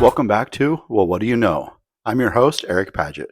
Welcome back to Well, What Do You Know? I'm your host, Eric Padget.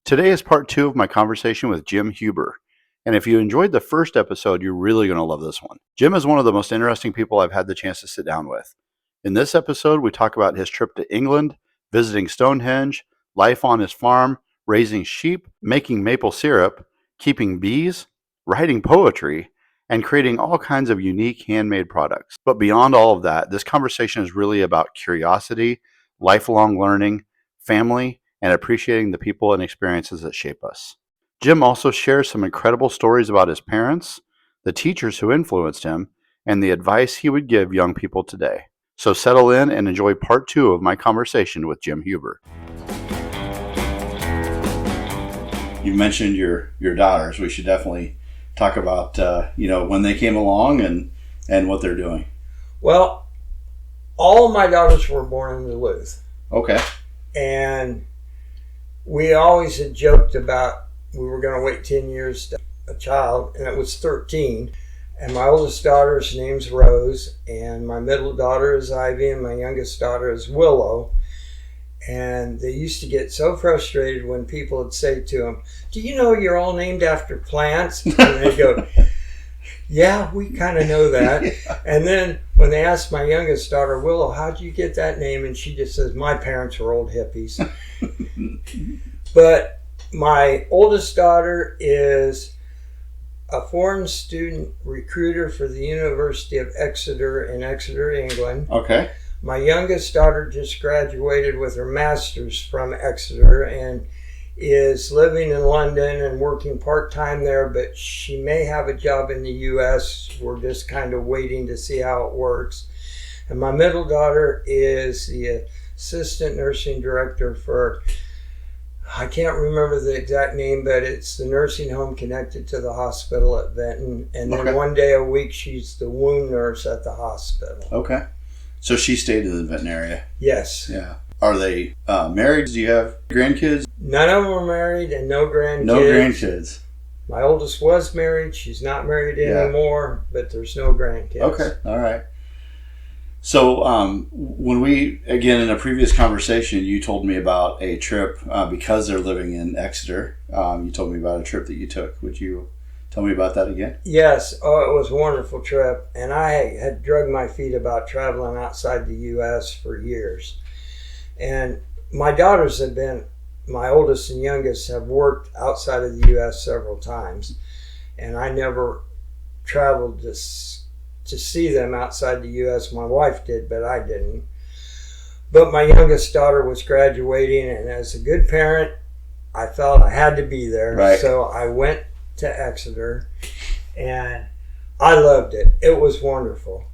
Today is part 2 of my conversation with Jim Huber. And if you enjoyed the first episode, you're really going to love this one. Jim is one of the most interesting people I've had the chance to sit down with. In this episode, we talk about his trip to England, visiting Stonehenge, life on his farm, raising sheep, making maple syrup, keeping bees, writing poetry, and creating all kinds of unique handmade products. But beyond all of that, this conversation is really about curiosity, lifelong learning, family, and appreciating the people and experiences that shape us. Jim also shares some incredible stories about his parents, the teachers who influenced him, and the advice he would give young people today. So settle in and enjoy part 2 of my conversation with Jim Huber. You mentioned your daughters. We should definitely talk about when they came along and what they're doing. Well, all my daughters were born in Duluth. Okay. And we always had joked about we were going to wait 10 years to have a child, and it was 13. And my oldest daughter's name's Rose, and my middle daughter is Ivy, and my youngest daughter is Willow. And they used to get so frustrated when people would say to them, "Do you know you're all named after plants?" And they'd go, "Yeah, we kind of know that." Yeah. And then when they asked my youngest daughter, Willow, "How'd you get that name?" And she just says, "My parents were old hippies." But my oldest daughter is a foreign student recruiter for the University of Exeter in Exeter, England. Okay. My youngest daughter just graduated with her master's from Exeter and is living in London and working part-time there, but she may have a job in the U.S. We're just kind of waiting to see how it works. And my middle daughter is the assistant nursing director for, I can't remember the exact name, but it's the nursing home connected to the hospital at Benton. And then one day a week, she's the wound nurse at the hospital. Okay. So she stayed in the Benton area? Yes. Yeah. Are they married? Do you have grandkids? None of them are married and no grandkids. No grandkids. My oldest was married. She's not married anymore, but there's no grandkids. Okay. All right. So when we, again, in a previous conversation, you told me about a trip because they're living in Exeter. You told me about a trip that you took. Would you tell me about that again? Yes. Oh, it was a wonderful trip. And I had drugged my feet about traveling outside the U.S. for years. And my daughters have been, my oldest and youngest, have worked outside of the U.S. several times. And I never traveled to see them outside the U.S. My wife did, but I didn't. But my youngest daughter was graduating, and as a good parent, I felt I had to be there. Right. So I went to Exeter, and I loved it. It was wonderful.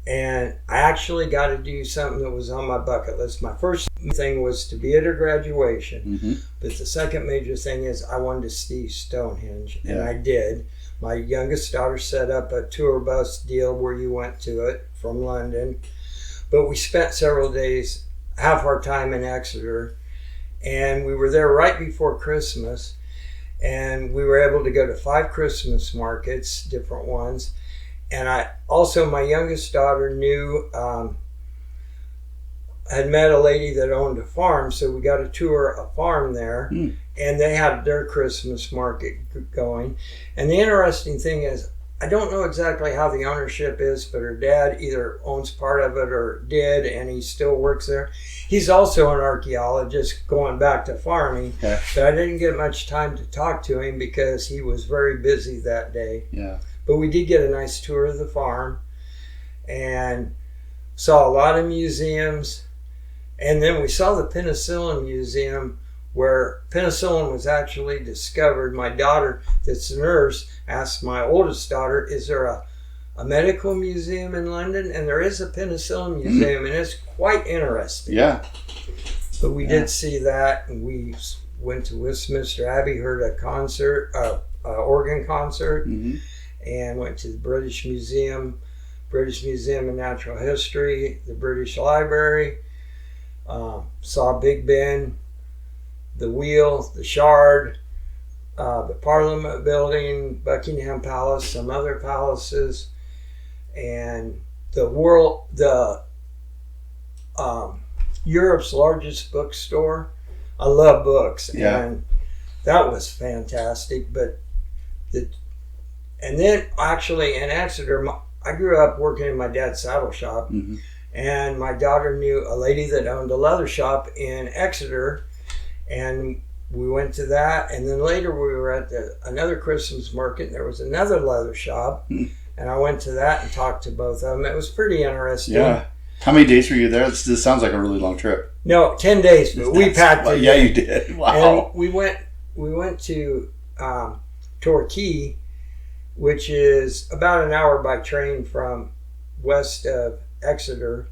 And I actually got to do something that was on my bucket list. My first thing was to be at her graduation. Mm-hmm. But the second major thing is I wanted to see Stonehenge, and I did. My youngest daughter set up a tour bus deal where you went to it from London. But we spent several days, half our time in Exeter, and we were there right before Christmas. And we were able to go to 5 Christmas markets, different ones. And my youngest daughter had met a lady that owned a farm, so we got to tour a farm there. Mm. And they had their Christmas market going. And the interesting thing is, I don't know exactly how the ownership is, but her dad either owns part of it or did, and he still works there. He's also an archaeologist going back to farming, but I didn't get much time to talk to him because he was very busy that day. Yeah. But we did get a nice tour of the farm and saw a lot of museums. And then we saw the penicillin museum, where penicillin was actually discovered. My daughter, that's a nurse, asked my oldest daughter, "Is there a medical museum in London?" And there is a penicillin museum, and it's quite interesting. Yeah. But we did see that, and we went to Westminster Abbey, heard a concert, organ concert, and went to the British Museum of Natural History, the British Library, saw Big Ben, the Wheel, the Shard, the Parliament Building, Buckingham Palace, some other palaces, and the Europe's largest bookstore. I love books, Yeah. and that was fantastic. But and then actually in Exeter, I grew up working in my dad's saddle shop, Mm-hmm. and my daughter knew a lady that owned a leather shop in Exeter, and we went to that. And then later we were at another Christmas market, and there was another leather shop, Mm. and I went to that and talked to both of them. It was pretty interesting. Yeah. How many days were you there? This sounds like a really long trip. No, 10 days, but we packed it. Yeah, you did. Wow. And we went to Torquay, which is about an hour by train from west of Exeter.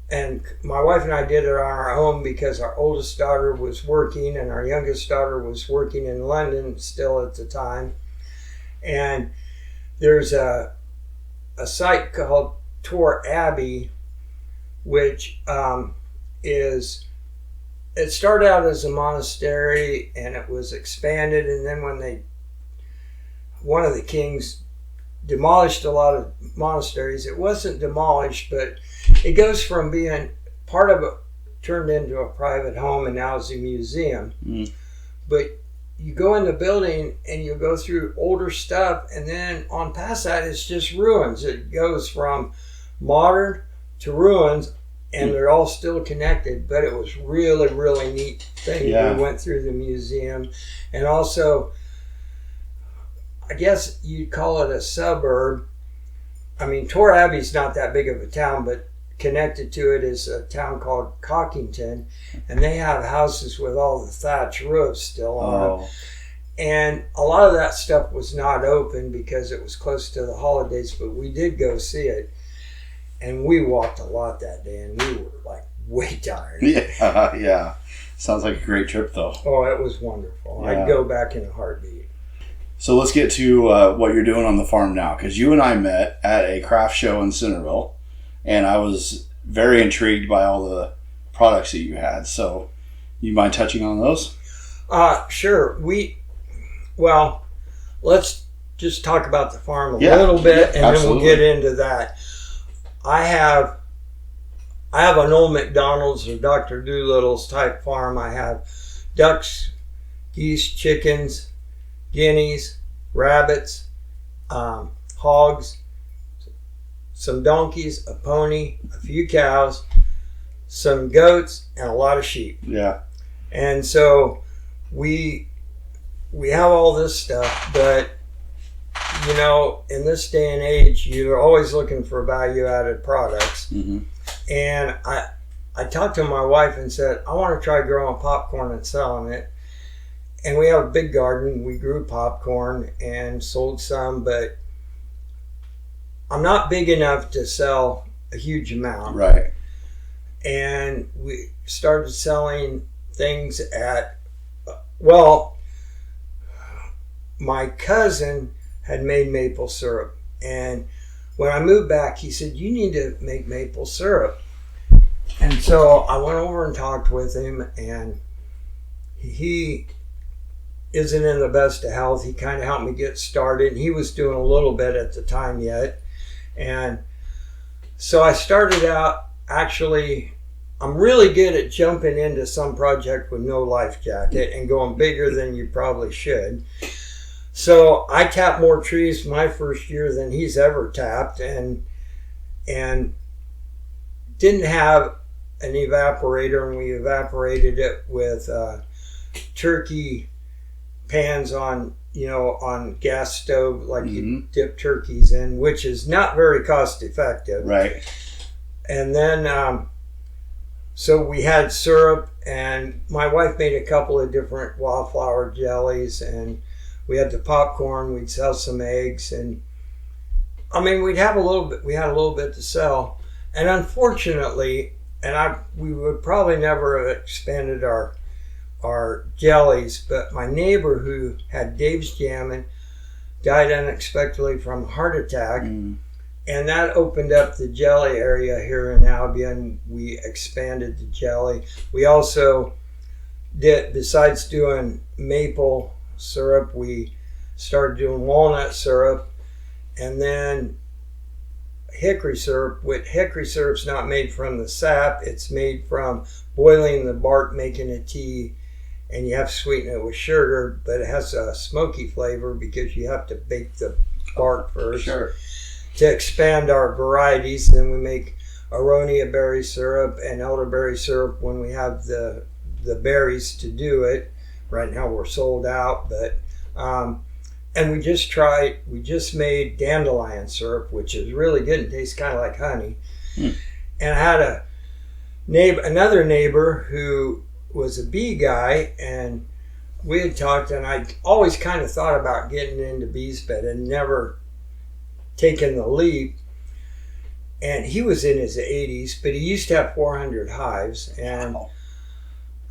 And my wife and I did it on our own because our oldest daughter was working and our youngest daughter was working in London still at the time. And there's a site called Tor Abbey, which it started out as a monastery and it was expanded, and then when one of the kings demolished a lot of monasteries, it wasn't demolished, but it goes from being part of it turned into a private home and now is a museum. Mm. But you go in the building and you go through older stuff, and then on past that it's just ruins. It goes from modern to ruins, and they're all still connected, but it was really, really neat thing. Yeah. We went through the museum, and also, I guess you'd call it a suburb. I mean, Tor Abbey's not that big of a town, but connected to it is a town called Cockington, and they have houses with all the thatch roofs still on them. And a lot of that stuff was not open because it was close to the holidays, but we did go see it. And we walked a lot that day, and we were like way tired. Yeah, yeah. Sounds like a great trip, though. Oh, it was wonderful. Yeah. I'd go back in a heartbeat. So let's get to what you're doing on the farm now, because you and I met at a craft show in Centerville, and I was very intrigued by all the products that you had. So you mind touching on those? Sure. Well, let's just talk about the farm a Yeah, little bit, and absolutely. then we'll get into that. I have an old McDonald's or Dr. Doolittle's type farm. I have ducks, geese, chickens, guineas, rabbits, hogs, some donkeys, a pony, a few cows, some goats, and a lot of sheep. Yeah. And so we have all this stuff, but you know, in this day and age, you're always looking for value-added products. Mm-hmm. And I talked to my wife and said, I want to try growing popcorn and selling it. And we have a big garden. We grew popcorn and sold some, but I'm not big enough to sell a huge amount. Right. And we started selling things well, my cousin had made maple syrup. And when I moved back, he said, you need to make maple syrup. And so I went over and talked with him, and he isn't in the best of health. He kind of helped me get started. And he was doing a little bit at the time yet. And so I started out, actually, I'm really good at jumping into some project with no life jacket and going bigger than you probably should. So I tapped more trees my first year than he's ever tapped, and didn't have an evaporator, and we evaporated it with turkey pans on gas stove, like you dip turkeys in, which is not very cost effective. Right. And then so we had syrup, and my wife made a couple of different wildflower jellies, and we had the popcorn. We'd sell some eggs, and I mean, we had a little bit to sell. And unfortunately, we would probably never have expanded our jellies, but my neighbor who had Dave's Jammin' died unexpectedly from a heart attack. And that opened up the jelly area here in Albion. We expanded the jelly. We also did, besides doing maple syrup, we started doing walnut syrup. And then hickory syrup. With hickory syrup's not made from the sap; it's made from boiling the bark, making a tea, and you have to sweeten it with sugar. But it has a smoky flavor because you have to bake the bark first. Sure. To expand our varieties, then we make aronia berry syrup and elderberry syrup when we have the berries to do it. Right now we're sold out, but and we just made dandelion syrup, which is really good and tastes kind of like honey. And I had another neighbor who was a bee guy, and we had talked, and I always kind of thought about getting into bees, but had never taken the leap. And he was in his 80s, but he used to have 400 hives, and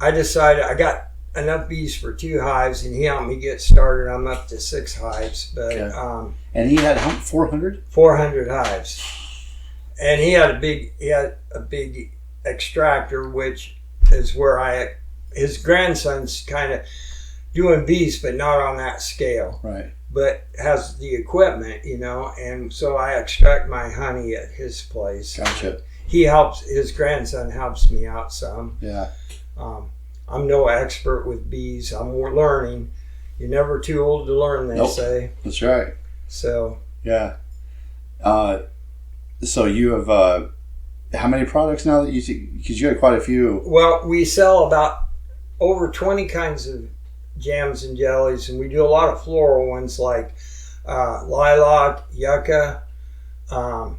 I decided I got enough bees for 2 hives, and he helped me get started. I'm up to 6 hives, but and he had 400 hives, and he had a big extractor, which is where his grandson's kind of doing bees, but not on that scale, right? But has the equipment, and so I extract my honey at his place. Gotcha. His grandson helps me out some. Yeah. I'm no expert with bees. I'm more learning. You're never too old to learn, they say. That's right. So. Yeah. So you have, how many products now that because you had quite a few. Well, we sell about over 20 kinds of jams and jellies, and we do a lot of floral ones like lilac, yucca. Well,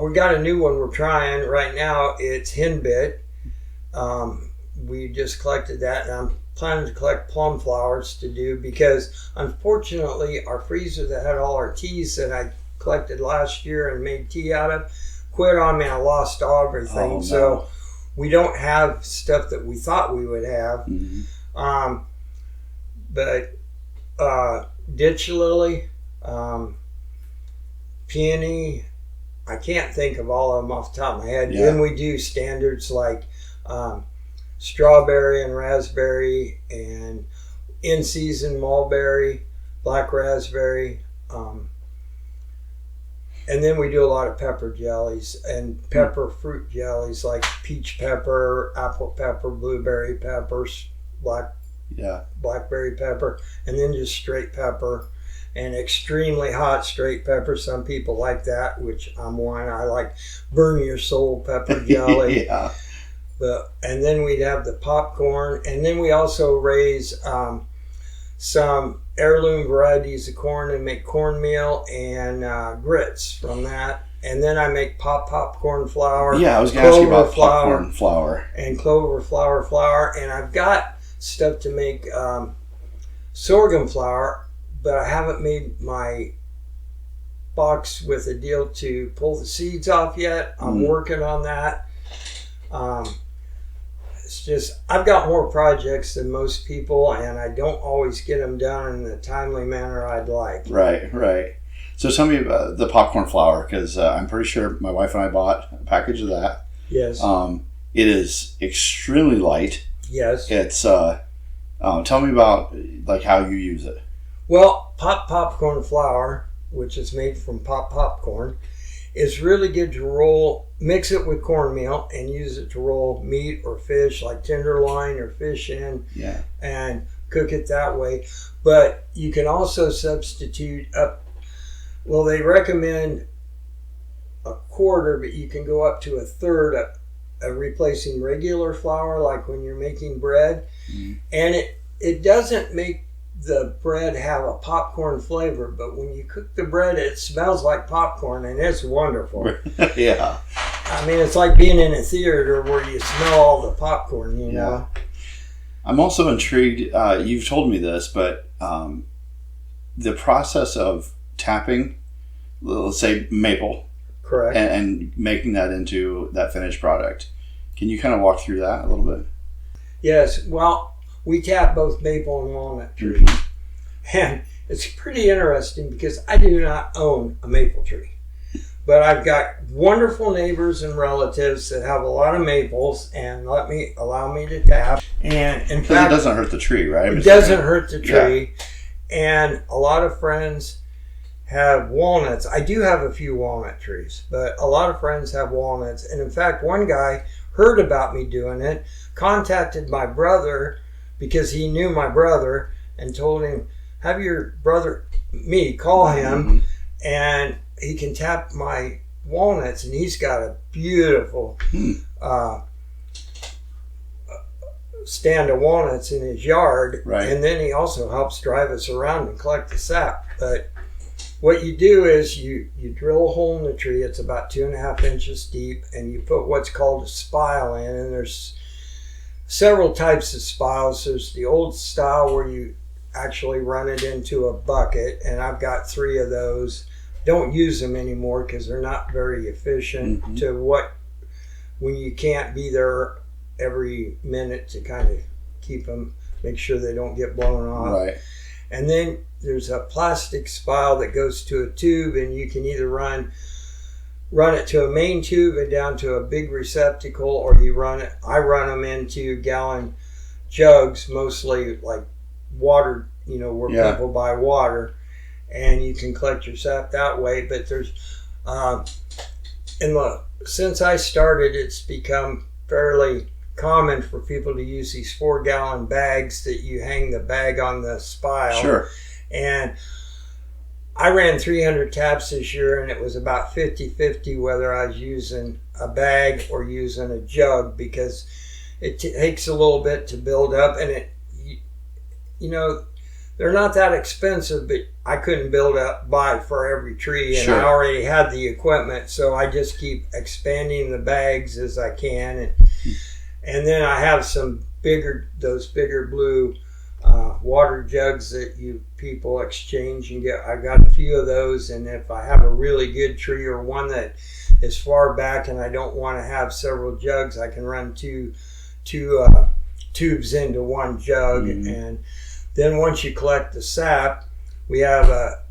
we got a new one we're trying right now. It's henbit. We just collected that, and I'm planning to collect plum flowers to do, because unfortunately our freezer that had all our teas that I collected last year and made tea out of quit on me. I lost everything. Oh, no. So we don't have stuff that we thought we would have. Mm-hmm. But ditch lily, peony, I can't think of all of them off the top of my head. Yeah. Then we do standards like strawberry and raspberry, and in-season mulberry, black raspberry, and then we do a lot of pepper jellies and pepper fruit jellies like peach pepper, apple pepper, blueberry peppers, blackberry pepper, and then just straight pepper and extremely hot straight pepper. Some people like that, which I'm one. I like burn your soul pepper jelly. Yeah. And then we'd have the popcorn, and then we also raise some heirloom varieties of corn and make cornmeal and grits from that. And then I make popcorn flour. Yeah, I was going to ask you about popcorn flour. And clover flour. And I've got stuff to make sorghum flour, but I haven't made my box with a deal to pull the seeds off yet. I'm working on that. It's just, I've got more projects than most people, and I don't always get them done in the timely manner I'd like. Right. So tell me about the popcorn flour, because I'm pretty sure my wife and I bought a package of that. Yes. It is extremely light. Yes. It's tell me about like how you use it. Well, popcorn flour, which is made from popcorn, is really good to roll. Mix it with cornmeal and use it to roll meat or fish, like tenderloin or fish in. Yeah. And cook it that way. But you can also substitute they recommend a quarter, but you can go up to a third of replacing regular flour, like when you're making bread. And it doesn't make the bread have a popcorn flavor, but when you cook the bread, it smells like popcorn, and it's wonderful. Yeah. I mean, it's like being in a theater where you smell all the popcorn, you know. I'm also intrigued, you've told me this, but the process of tapping, let's say maple, correct, and making that into that finished product. Can you kind of walk through that a little bit? Yes. Well, we tap both maple and walnut trees. And it's pretty interesting because I do not own a maple tree. But I've got wonderful neighbors and relatives that have a lot of maples and allow me to tap. And in fact, it doesn't hurt the tree, right? It doesn't hurt the tree. Yeah. And a lot of friends have walnuts. I do have a few walnut trees, but a lot of friends have walnuts. And in fact, one guy heard about me doing it, contacted my brother because he knew my brother, and told him, have your brother, me, call him, and he can tap my walnuts. And he's got a beautiful stand of walnuts in his yard. Right. And then he also helps drive us around and collect the sap. But what you do is you drill a hole in the tree. It's about 2.5 inches deep, and you put what's called a spile in. And there's several types of spiles. There's the old style where you actually run it into a bucket, and I've got 3 of those. Don't use them anymore because they're not very efficient when you can't be there every minute to kind of keep them, make sure they don't get blown off. Right. And then there's a plastic spile that goes to a tube, and you can either run it to a main tube and down to a big receptacle, or I run them into gallon jugs, mostly like water, where people buy water, and you can collect your sap that way. But there's since I started, it's become fairly common for people to use these 4-gallon bags that you hang the bag on the spile. Sure. And I ran 300 taps this year, and it was about 50-50 whether I was using a bag or using a jug, because it takes a little bit to build up, and they're not that expensive, but I couldn't buy for every tree, and Sure. I already had the equipment, so I just keep expanding the bags as I can, and then I have those bigger blue water jugs that people exchange and get. I've got a few of those, and if I have a really good tree or one that is far back and I don't want to have several jugs, I can run two tubes into one jug. And then once you collect the sap, we have a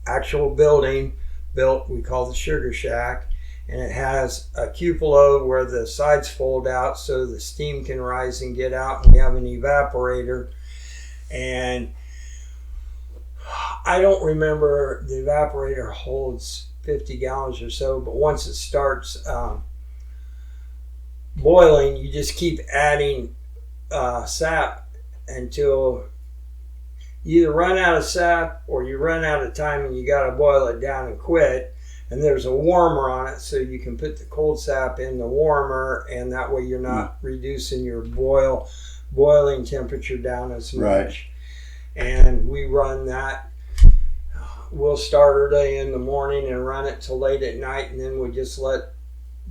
actual building built, we call the sugar shack, and it has a cupola where the sides fold out so the steam can rise and get out, and we have an evaporator. And I don't remember, the evaporator holds 50 gallons or so, but once it starts boiling, you just keep adding sap until you either run out of sap or you run out of time and you got to boil it down and quit. And there's a warmer on it, so you can put the cold sap in the warmer, and that way you're not reducing your boiling temperature down as much. Right. And we run that. We'll start early in the morning and run it till late at night, and then we just let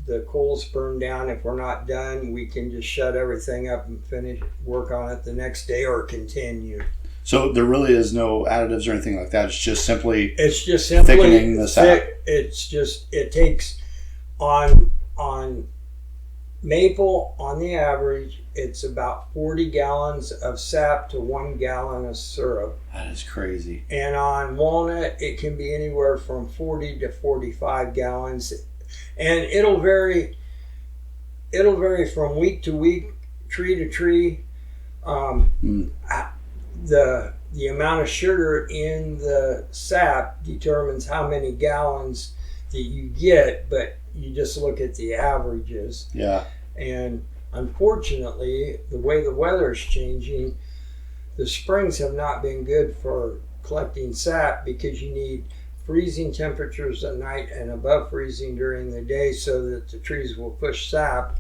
the coals burn down. If we're not done, we can just shut everything up and work on it the next day or continue. So there really is no additives or anything like that. It's just simply thickening the sap. It takes on maple, on the average, it's about 40 gallons of sap to 1 gallon of syrup. That is crazy. And on walnut, it can be anywhere from 40 to 45 gallons. And it'll vary from week to week, tree to tree. The amount of sugar in the sap determines how many gallons that you get, but you just look at the averages. Yeah. And unfortunately, the way the weather is changing, the springs have not been good for collecting sap, because you need freezing temperatures at night and above freezing during the day so that the trees will push sap.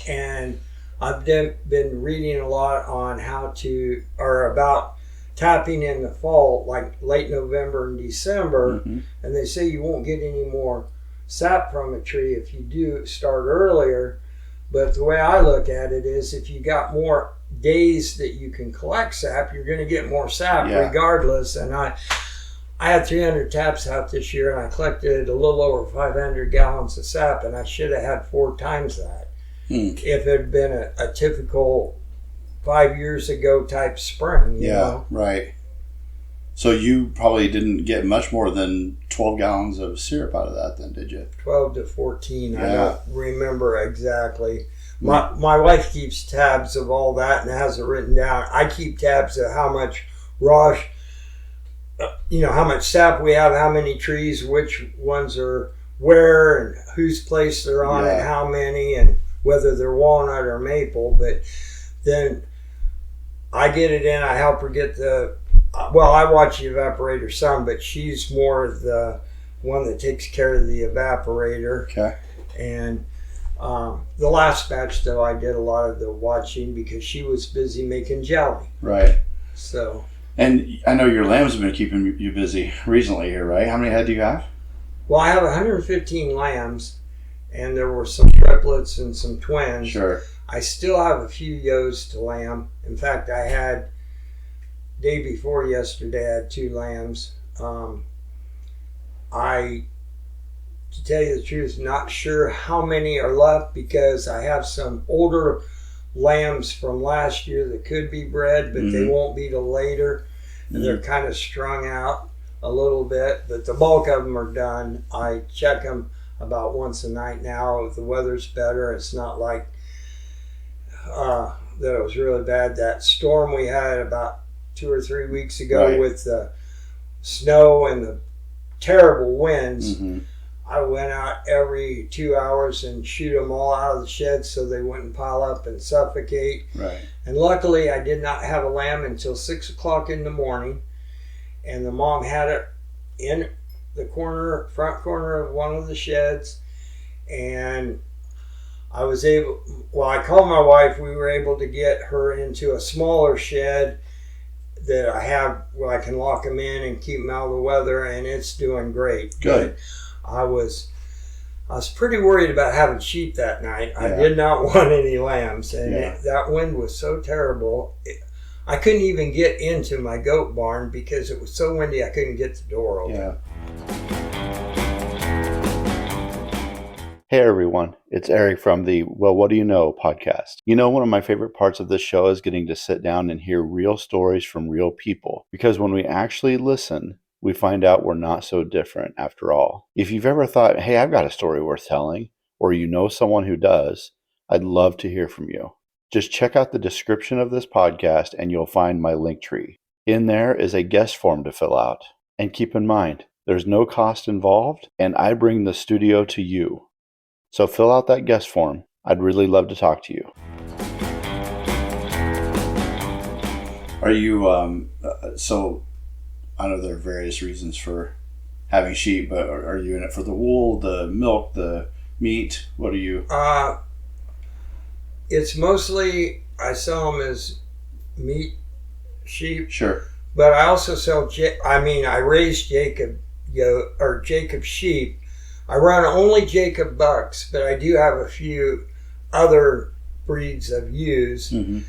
And I've been reading a lot on about tapping in the fall, like late November and December, and they say you won't get any more sap from a tree if you do start earlier. But the way I look at it is, if you got more days that you can collect sap, you're going to get more sap regardless. And I had 300 taps out this year, and I collected a little over 500 gallons of sap, and I should have had 4 times that if it had been a typical 5 years ago type spring. You know? Right. So you probably didn't get much more than 12 gallons of syrup out of that then, did you? 12 to 14. I don't remember exactly. My wife keeps tabs of all that and has it written down. I keep tabs of how much raw how much sap we have, how many trees, which ones are where, and whose place they're on, and how many, and whether they're walnut or maple. But then I get it in. I help her get I watch the evaporator some, but she's more the one that takes care of the evaporator. Okay. And the last batch, though, I did a lot of the watching because she was busy making jelly. Right. So. And I know your lambs have been keeping you busy recently here, right? How many head do you have? Well, I have 115 lambs, and there were some triplets and some twins. Sure. I still have a few ewes to lamb. In fact, I had, day before yesterday, I had 2 lambs. To tell you the truth, not sure how many are left because I have some older lambs from last year that could be bred, but they won't be till later. And they're kind of strung out a little bit, but the bulk of them are done. I check them about once a night now. If the weather's better, it's not like that it was really bad. That storm we had about 2 or 3 weeks ago with the snow and the terrible winds, I went out every 2 hours and shoot them all out of the shed so they wouldn't pile up and suffocate. Right. And luckily, I did not have a lamb until 6 o'clock in the morning. And the mom had it in the front corner of one of the sheds. And I called my wife. We were able to get her into a smaller shed that I have where I can lock them in and keep them out of the weather, and it's doing great. Good. But I was pretty worried about having sheep that night. I did not want any lambs, and that wind was so terrible. I couldn't even get into my goat barn because it was so windy I couldn't get the door open. Yeah. Hey everyone, it's Eric from the Well, What Do You Know podcast. One of my favorite parts of this show is getting to sit down and hear real stories from real people, because when we actually listen, we find out we're not so different after all. If you've ever thought, hey, I've got a story worth telling, or you know someone who does, I'd love to hear from you. Just check out the description of this podcast and you'll find my link tree. In there is a guest form to fill out. And keep in mind, there's no cost involved, and I bring the studio to you. So fill out that guest form. I'd really love to talk to you. Are you, so I know there are various reasons for having sheep, but are you in it for the wool, the milk, the meat? What are you? It's mostly, I sell them as meat sheep. Sure. But I also sell, I raise Jacob sheep. I run only Jacob bucks, but I do have a few other breeds of ewes. Mm-hmm.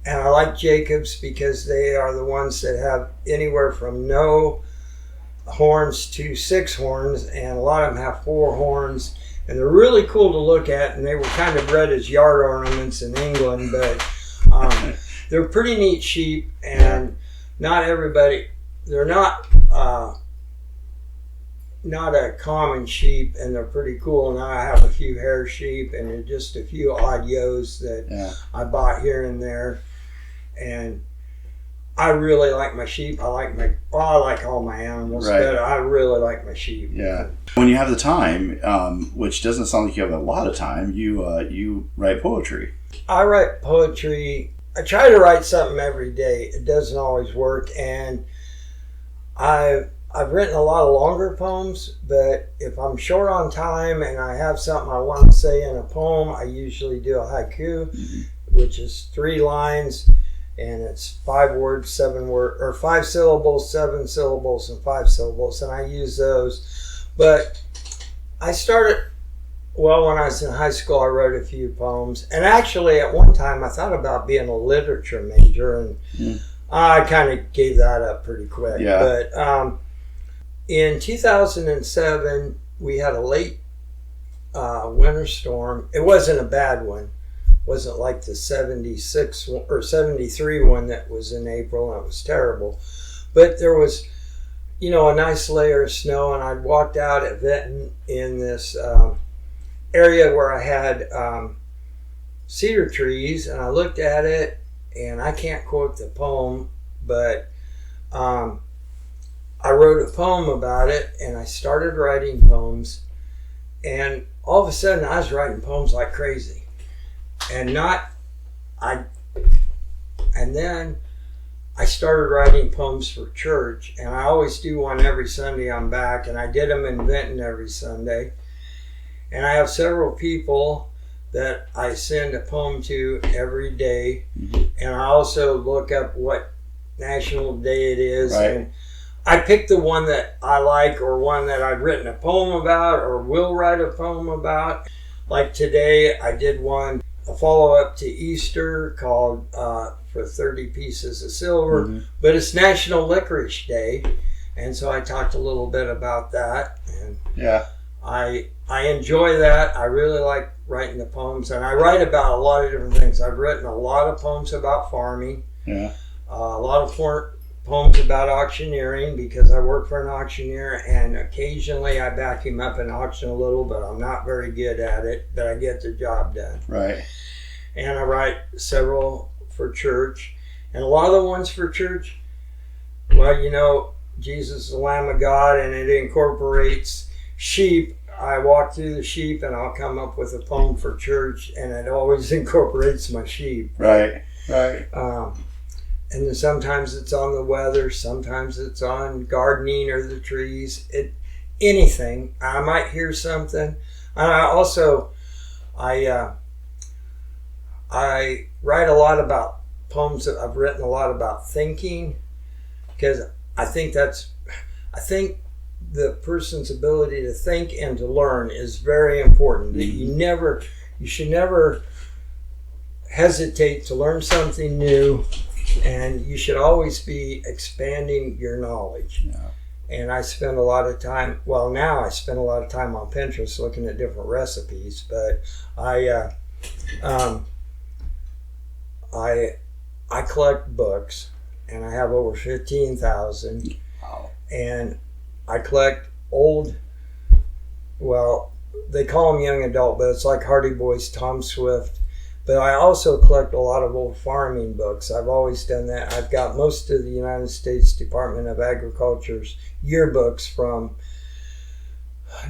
And I like Jacobs because they are the ones that have anywhere from no horns to 6 horns, and a lot of them have 4 horns. And they're really cool to look at, and they were kind of bred as yard ornaments in England, but they're pretty neat sheep, and not everybody, they're not a common sheep, and they're pretty cool. Now I have a few hair sheep and just a few odd ewes that I bought here and there. And I really like my sheep. I like all my animals, but I really like my sheep. Yeah. When you have the time, which doesn't sound like you have a lot of time, you write poetry. I write poetry. I try to write something every day. It doesn't always work, and I've written a lot of longer poems, but if I'm short on time and I have something I want to say in a poem, I usually do a haiku, which is 3 lines. And it's 5 words, 7 words, or 5 syllables, 7 syllables, and 5 syllables, and I use those. But I started, when I was in high school, I wrote a few poems. And actually, at one time, I thought about being a literature major, and I kind of gave that up pretty quick. Yeah. But in 2007, we had a late winter storm. It wasn't a bad one. Wasn't like the 76 or 73 one that was in April, and it was terrible. But there was, a nice layer of snow, and I'd walked out at Vinton in this area where I had cedar trees, and I looked at it, and I can't quote the poem, but I wrote a poem about it, and I started writing poems, and all of a sudden I was writing poems like crazy. And then I started writing poems for church, and I always do one every Sunday I'm back, and I did them in Benton every Sunday. And I have several people that I send a poem to every day, and I also look up what national day it is, and I pick the one that I like, or one that I've written a poem about or will write a poem about. Like today I did one, a follow-up to Easter called For 30 Pieces of Silver, but it's National Licorice Day, and so I talked a little bit about that, and I enjoy that. I really like writing the poems, and I write about a lot of different things. I've written a lot of poems about farming, a lot of poems about auctioneering, because I work for an auctioneer, and occasionally I back him up in auction a little, but I'm not very good at it, but I get the job done. Right. And I write several for church, and a lot of the ones for church, well, you know, Jesus is the Lamb of God, and it incorporates sheep. I walk through the sheep, and I'll come up with a poem for church, and it always incorporates my sheep. Right. And then sometimes it's on the weather, sometimes it's on gardening or the trees. Anything. I might hear something. And I write a lot about poems that I've written a lot about thinking, because I think the person's ability to think and to learn is very important. That you should never hesitate to learn something new, and you should always be expanding your knowledge. And I spend a lot of time, now I spend a lot of time on Pinterest looking at different recipes, but I collect books, and I have over 15,000. Wow. And I collect old, they call them young adult, but it's like Hardy Boys, Tom Swift. But I also collect a lot of old farming books. I've always done that. I've got most of the United States Department of Agriculture's yearbooks from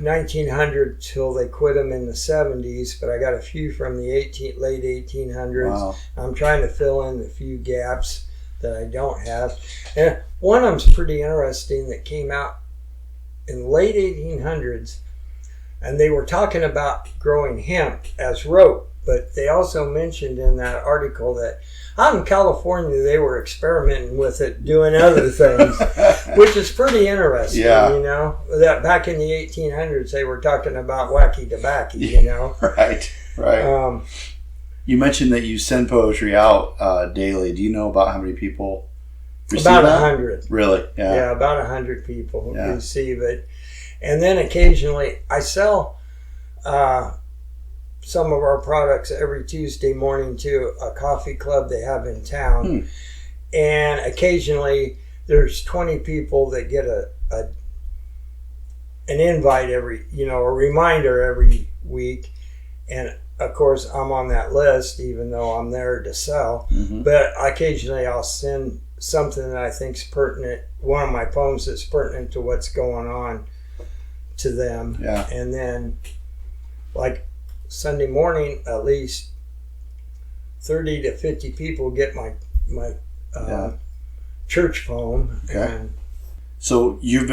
1900 till they quit them in the 70s, but I got a few from the late 1800s. Wow. I'm trying to fill in the few gaps that I don't have. And one of them's pretty interesting that came out in the late 1800s, and they were talking about growing hemp as rope, but they also mentioned in that article that out in California they were experimenting with it, doing other things, which is pretty interesting. You know, that back in the 1800s they were talking about wacky tobacco, you know. Right. You mentioned that you send poetry out daily. Do you know about how many people receive about that? 100. Really? Yeah, about 100 people receive it. And then occasionally I sell some of our products every Tuesday morning to a coffee club they have in town. And occasionally there's 20 people that get an invite a reminder every week. And of course I'm on that list, even though I'm there to sell. But occasionally I'll send something that I think's pertinent, one of my poems that's pertinent to what's going on, to them. And then like Sunday morning, at least 30 to 50 people get my church poem. And so you've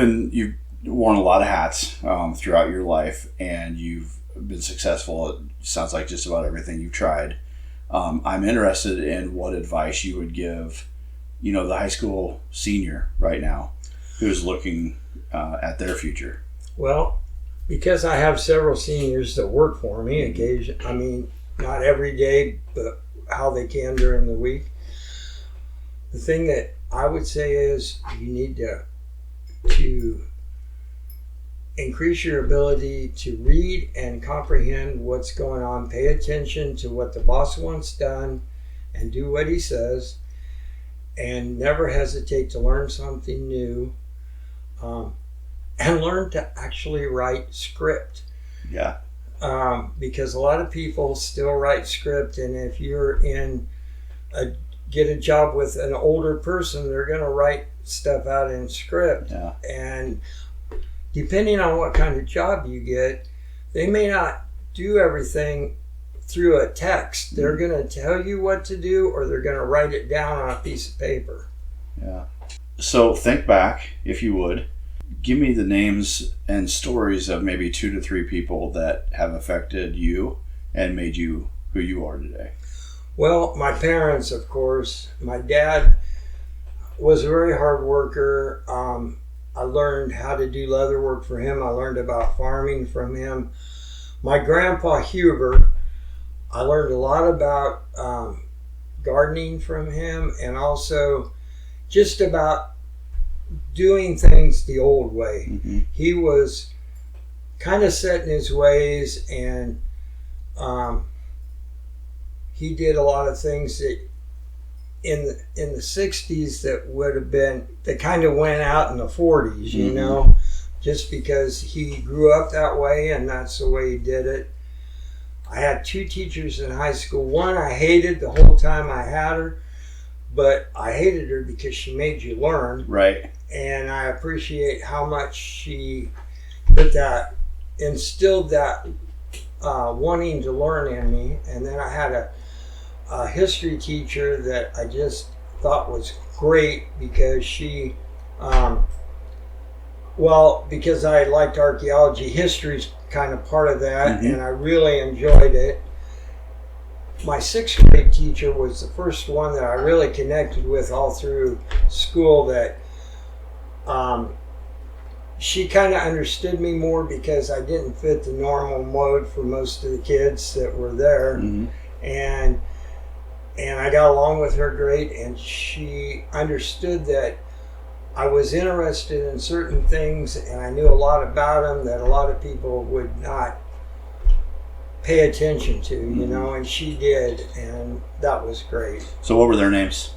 worn a lot of hats throughout your life, and you've been successful at, sounds like, just about everything you've tried. I'm interested in what advice you would give, the high school senior right now who's looking at their future. Well, because I have several seniors that work for me, not every day, but how they can during the week. The thing that I would say is you need to increase your ability to read and comprehend what's going on. Pay attention to what the boss wants done and do what he says, and never hesitate to learn something new. And learn to actually write script. Because a lot of people still write script, and if you're get a job with an older person, they're going to write stuff out in script. Yeah. And depending on what kind of job you get, they may not do everything through a text. They're going to tell you what to do, or they're going to write it down on a piece of paper. Yeah. So think back, if you would. Give me the names and stories of maybe 2 to 3 people that have affected you and made you who you are today. Well, my parents, of course. My dad was a very hard worker. I learned how to do leather work from him. I learned about farming from him. My grandpa Huber, I learned a lot about gardening from him, and also just about doing things the old way. Mm-hmm. He was kind of set in his ways, and he did a lot of things that in the 60s that would have been, that kind of went out in the 40s, you Mm-hmm. know, just because he grew up that way and that's the way he did it. I had 2 teachers in high school. One I hated the whole time I had her, but I hated her because she made you learn. Right. And I appreciate how much she instilled that wanting to learn in me. And then I had a history teacher that I just thought was great because she, because I liked archaeology, history's kind of part of that, Mm-hmm. and I really enjoyed it. My 6th grade teacher was the first one that I really connected with all through school, that she kind of understood me more because I didn't fit the normal mode for most of the kids that were there. Mm-hmm. And I got along with her great, and she understood that I was interested in certain things and I knew a lot about them that a lot of people would not pay attention to, you know, and she did, and that was great. So what were their names?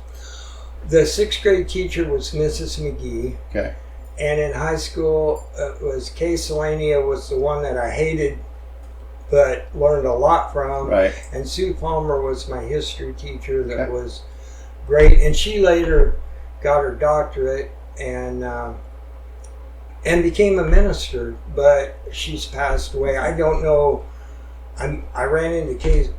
The 6th grade teacher was Mrs. McGee. Okay. And in high school, it was Kay Selania was the one that I hated but learned a lot from. Right. And Sue Palmer was my history teacher that Okay. was great. And she later got her doctorate and became a minister, but she's passed away. I don't know. I ran into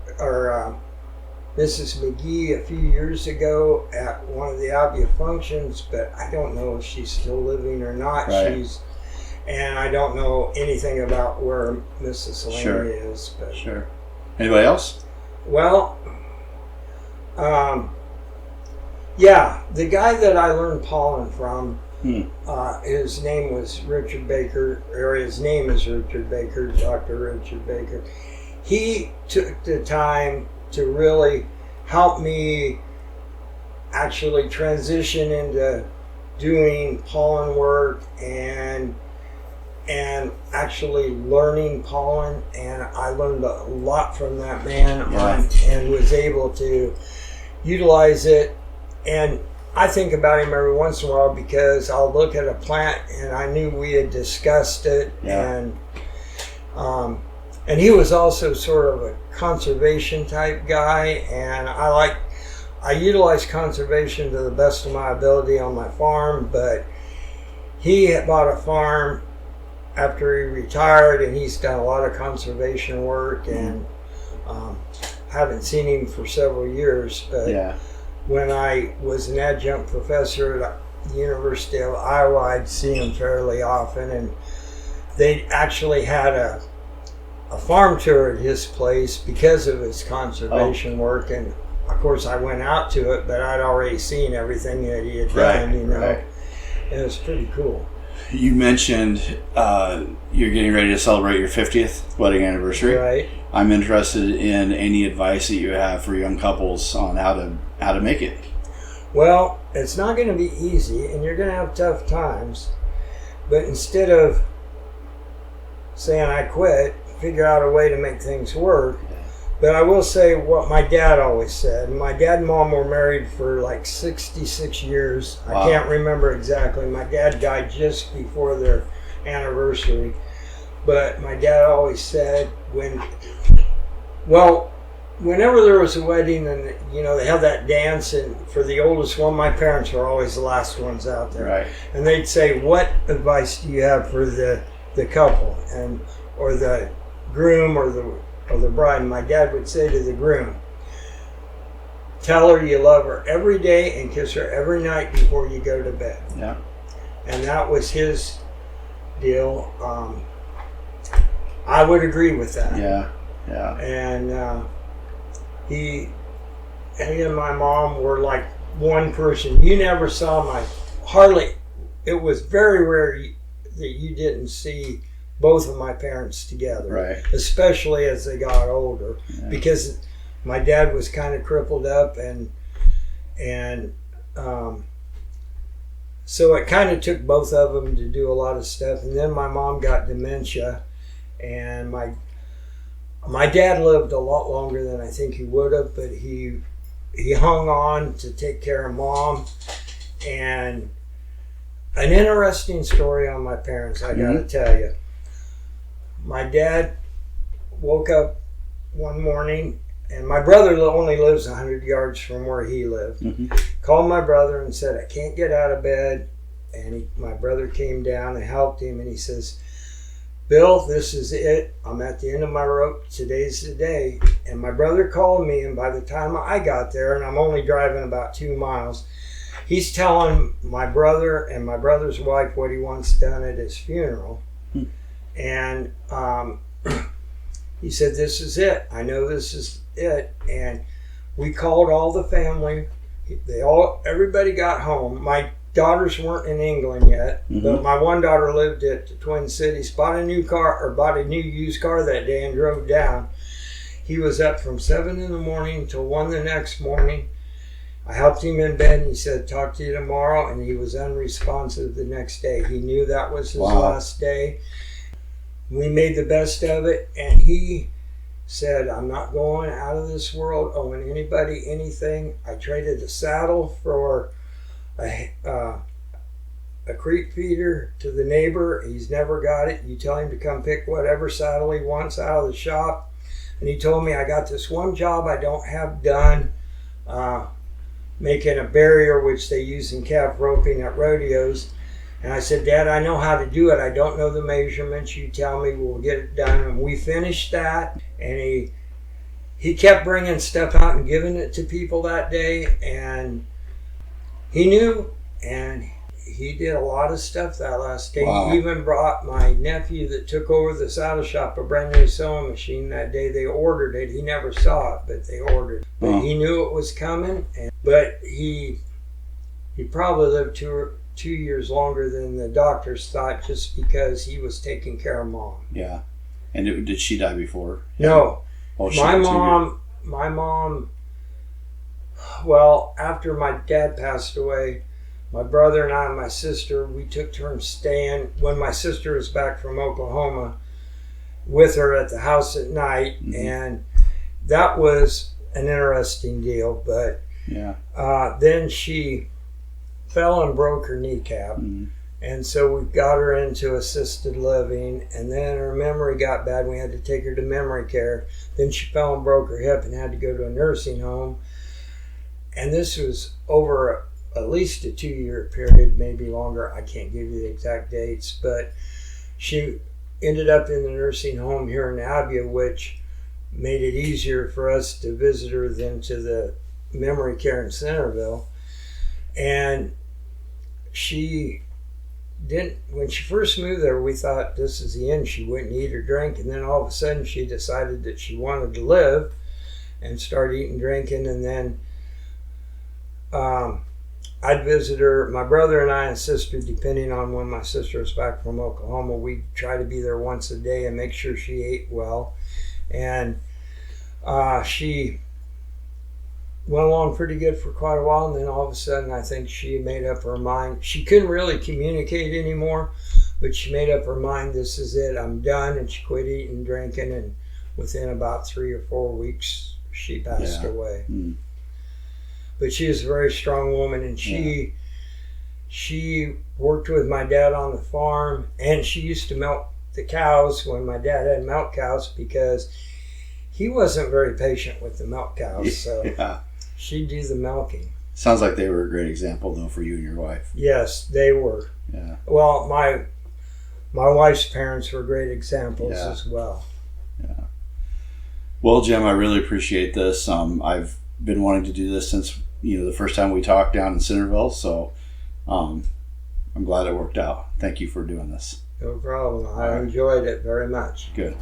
Mrs. McGee a few years ago at one of the Abia functions, but I don't know if she's still living or not. Right. And I don't know anything about where Mrs. Selena Sure. is. But Sure. Anybody else? well, yeah, the guy that I learned pollen from, his name was Richard Baker, or his name is Richard Baker, Dr. Richard Baker. He took the time to really help me actually transition into doing pollen work and actually learning pollen, and I learned a lot from that man. And was able to utilize it. And I think about him every once in a while because I'll look at a plant and I knew we had discussed it. Yeah. And he was also sort of a conservation type guy, and I utilize conservation to the best of my ability on my farm, but he had bought a farm after he retired, and he's done a lot of conservation work, and haven't seen him for several years. But Yeah. when I was an adjunct professor at the University of Iowa, I'd see him fairly often, and they actually had a farm tour at his place because of his conservation work, and of course I went out to it, but I'd already seen everything that he had done, you know. Right. And it was pretty cool. You mentioned you're getting ready to celebrate your 50th wedding anniversary. Right. I'm interested in any advice that you have for young couples on how to make it. Well, it's not going to be easy, and you're going to have tough times, but instead of saying I quit, figure out a way to make things work. But I will say what my dad always said. My dad and mom were married for like 66 years. Wow. I can't remember exactly. My dad died just before their anniversary. But my dad always said whenever there was a wedding and they have that dance, and for the oldest one, my parents were always the last ones out there. Right. And they'd say, "What advice do you have for the couple or the groom or the bride?" And my dad would say to the groom, "Tell her you love her every day and kiss her every night before you go to bed." Yeah. And that was his deal. I would agree with that. Yeah. Yeah. And he and my mom were like one person. You never saw hardly. It was very rare that you didn't see both of my parents together. Right. Especially as they got older, Yeah. because my dad was kind of crippled up, and so it kind of took both of them to do a lot of stuff. And then my mom got dementia, and my dad lived a lot longer than I think he would have, but he hung on to take care of Mom. And an interesting story on my parents, I gotta tell you. My dad woke up one morning, and my brother only lives 100 yards from where he lived. Mm-hmm. Called my brother and said, "I can't get out of bed." And my brother came down and helped him, and he says, "Bill, this is it. I'm at the end of my rope. Today's the day." And my brother called me, and by the time I got there, and I'm only driving about 2 miles, he's telling my brother and my brother's wife what he wants done at his funeral. And he said, "This is it. I know this is it." And we called all the family. Everybody got home. My daughters weren't in England yet, but my one daughter lived at the Twin Cities. Bought a new used car that day and drove down. He was up from 7 in the morning till 1 the next morning. I helped him in bed, and he said, "Talk to you tomorrow." And he was unresponsive the next day. He knew that was his last day. We made the best of it, and he said, "I'm not going out of this world owing anybody anything." I traded a saddle for a creek feeder to the neighbor. He's never got it. You tell him to come pick whatever saddle he wants out of the shop. And he told me, "I got this one job I don't have done, making a barrier which they use in calf roping at rodeos." And I said, "Dad, I know how to do it. I don't know the measurements. You tell me, we'll get it done." And we finished that. And he kept bringing stuff out and giving it to people that day. And he knew, and he did a lot of stuff that last day. Wow. He even brought my nephew that took over the saddle shop a brand new sewing machine that day. They ordered it. He never saw it, but they ordered it. But he knew it was coming. But he probably lived 2 years longer than the doctors thought, just because he was taking care of Mom. Yeah. And did she die before? No. Oh, My mom, well, after my dad passed away, my brother and I and my sister, we took turns staying. When my sister was back from Oklahoma, with her at the house at night. And that was an interesting deal. But then she fell and broke her kneecap. And so we got her into assisted living, and then her memory got bad. We had to take her to memory care. Then she fell and broke her hip and had to go to a nursing home. And this was over at least a 2-year period, maybe longer. I can't give you the exact dates, but she ended up in the nursing home here in Abia, which made it easier for us to visit her than to the memory care in Centerville. And when she first moved there, we thought this is the end. She wouldn't eat or drink. And then all of a sudden she decided that she wanted to live and start eating, drinking. And then I'd visit her. My brother and I and sister, depending on when my sister was back from Oklahoma, we'd try to be there once a day and make sure she ate well. And she went along pretty good for quite a while, and then all of a sudden I think she made up her mind. She couldn't really communicate anymore, but she made up her mind, this is it, I'm done. And she quit eating and drinking, and within about 3 or 4 weeks she passed away. But she was a very strong woman, and she worked with my dad on the farm, and she used to milk the cows when my dad had milk cows, because he wasn't very patient with the milk cows, so Yeah. she'd do the milking. Sounds like they were a great example, though, for you and your wife. Yes, they were. Yeah. Well, my wife's parents were great examples Yeah. as well. Yeah. Well, Jim, I really appreciate this. I've been wanting to do this since the first time we talked down in Centerville, so I'm glad it worked out. Thank you for doing this. No problem. I right. enjoyed it very much. Good.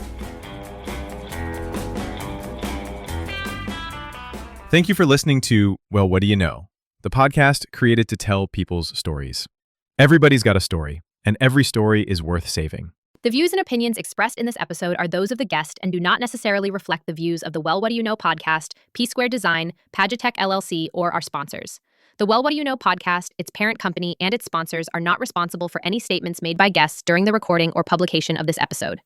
Thank you for listening to Well, What Do You Know? The podcast created to tell people's stories. Everybody's got a story, and every story is worth saving. The views and opinions expressed in this episode are those of the guest and do not necessarily reflect the views of the Well, What Do You Know podcast, P Square Design, Padget Tech LLC, or our sponsors. The Well, What Do You Know podcast, its parent company, and its sponsors are not responsible for any statements made by guests during the recording or publication of this episode.